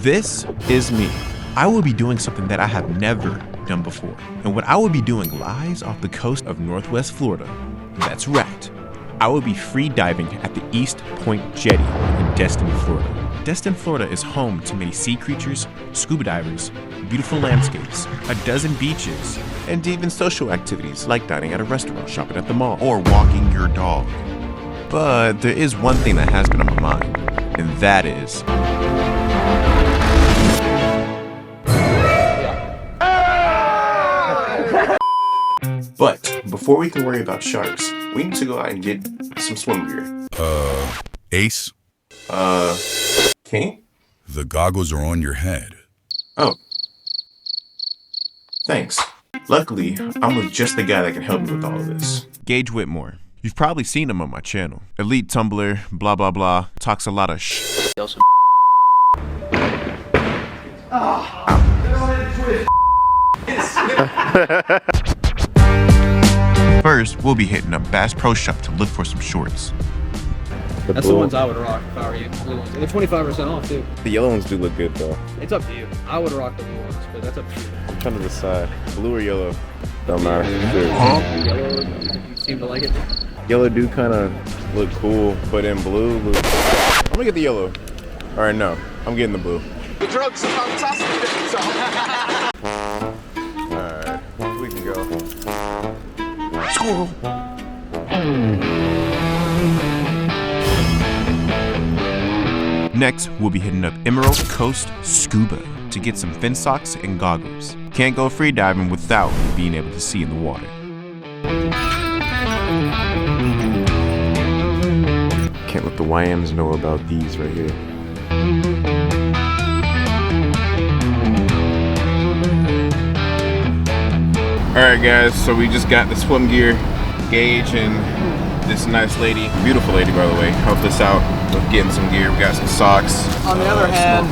This is me. I will be doing something that I have never done before. And what I will be doing lies off the coast of Northwest Florida. That's right. I will be free diving at the East Point Jetty in Destin, Florida. Destin, Florida is home to many sea creatures, scuba divers, beautiful landscapes, a dozen beaches, and even social activities like dining at a restaurant, shopping at the mall, or walking your dog. But there is one thing that has been on my mind, and that is But before we can worry about sharks, we need to go out and get some swim gear. Ace? Kenny? The goggles are on your head. Oh. Thanks. Luckily, I'm with just the guy that can help me with all of this. Gage Whitmore. You've probably seen him on my channel. Elite Tumblr, blah blah blah, talks a lot of First, we'll be hitting up Bass Pro Shop to look for some shorts. That's the ones I would rock if I were you. Blue ones. They're 25% off too. The yellow ones do look good though. It's up to you. I would rock the blue ones, but that's up to you. I'm trying to decide. Blue or yellow? Don't matter. Yellow, you seem to like it. Yellow do kind of look cool, but in blue, I'm gonna get the yellow. All right, no, I'm getting the blue. The drugs are fantastic. All right, we can go. Squirrel. Next, we'll be hitting up Emerald Coast Scuba to get some fin socks and goggles. Can't go free diving without being able to see in the water. Can't let the YMs know about these right here. Alright guys, so we just got the swim gear. Gage and this nice lady, beautiful lady by the way, helped us out with getting some gear. We got some socks, On the other hand,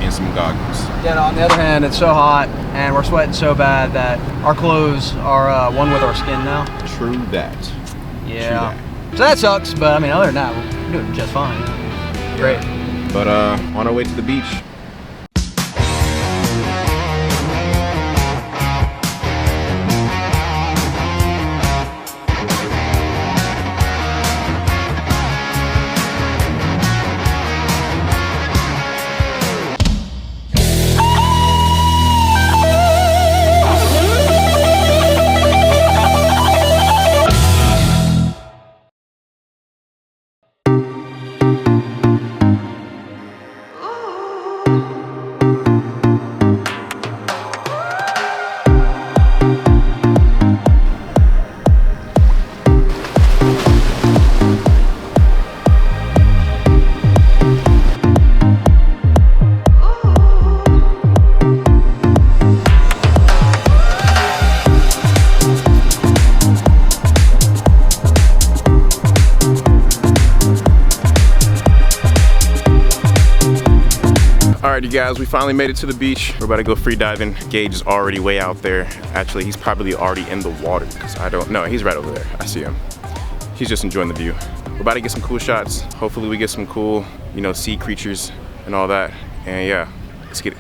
and some goggles. yeah, on the other hand, it's so hot and we're sweating so bad that our clothes are one with our skin now. True that. Yeah. So that sucks, but I mean, other than that, we're doing just fine. Great. But on our way to the beach. Alright you guys, we finally made it to the beach. We're about to go free diving. Gage is already way out there. Actually, he's probably already in the water because I don't know. He's right over there. I see him. He's just enjoying the view. We're about to get some cool shots. Hopefully we get some cool, you know, sea creatures and all that. And yeah, let's get it.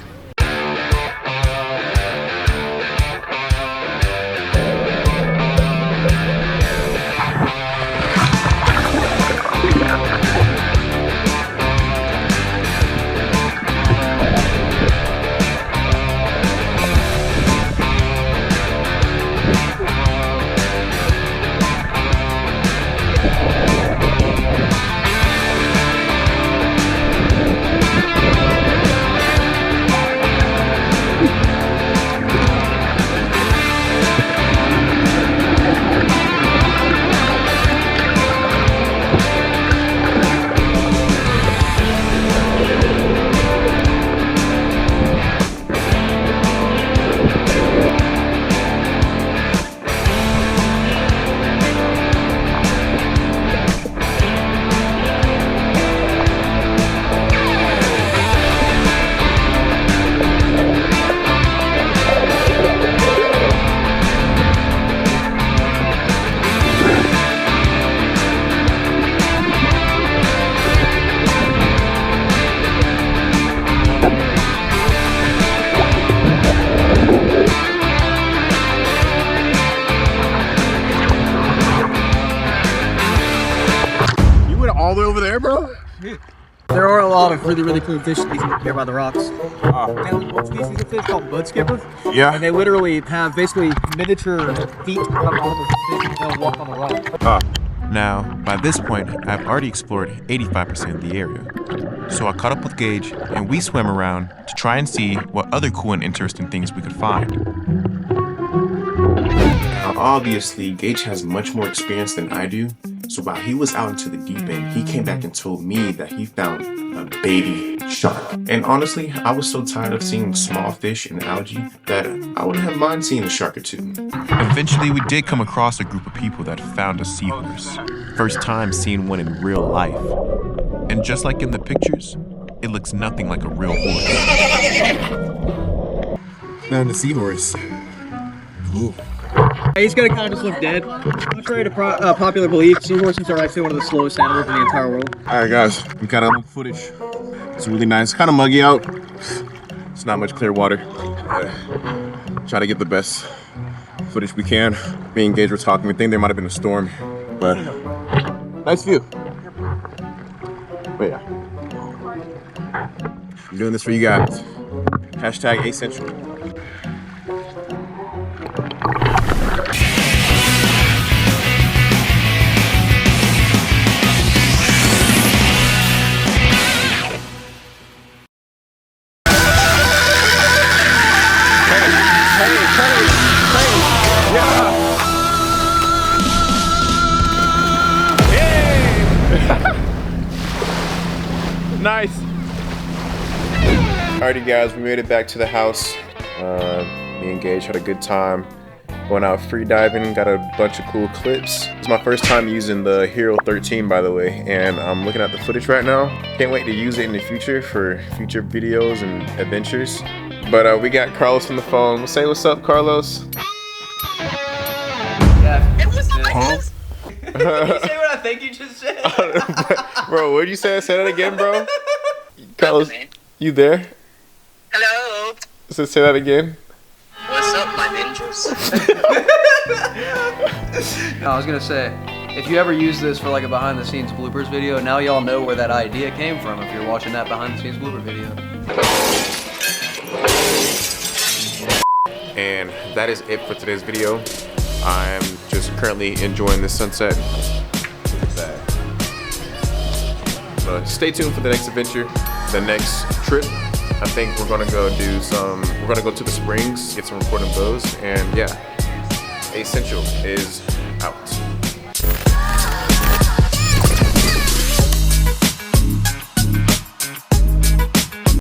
there, bro? There are a lot of really, really cool fish species up here by the rocks. And one species of fish called mud skippers. Yeah. And they literally have basically miniature feet coming out of the fish and they'll walk on the rock. Now, by this point, I've already explored 85% of the area. So I caught up with Gage and we swam around to try and see what other cool and interesting things we could find. Now, obviously, Gage has much more experience than I do. So while he was out into the deep end, he came back and told me that he found a baby shark. And honestly, I was so tired of seeing small fish and algae that I wouldn't have mind seeing a shark or two. Eventually, we did come across a group of people that found a seahorse. First time seeing one in real life. And just like in the pictures, it looks nothing like a real horse. Found the seahorse. Ooh. He's gonna kind of just look dead. Contrary to popular belief, seahorses are actually one of the slowest animals in the entire world. All right, guys, we got a little footage. It's really nice. Kind of muggy out. It's not much clear water. Try to get the best footage we can. Me and Gage were talking. We think there might have been a storm, but nice view. But yeah, I'm doing this for you guys. Hashtag Essential. Nice. Alrighty guys, we made it back to the house. Me and Gage had a good time going out free diving, got a bunch of cool clips. It's my first time using the Hero 13 by the way, and I'm looking at the footage right now. Can't wait to use it in the future for future videos and adventures. But we got Carlos on the phone. Say what's up, Carlos. Yeah. It was like Huh? this. Did you say what I think you just said? Bro, what did you say? Say that again, bro. Carlos, man? you there? Hello. Say that again. What's up, my ninjas? No, I was gonna say, if you ever use this for like a behind the scenes bloopers video, now y'all know where that idea came from if you're watching that behind the scenes blooper video. And that is it for today's video. I'm just currently enjoying the sunset. But stay tuned for the next adventure, the next trip. I think we're gonna go to the springs, get some recording of those, and yeah, Essential is out.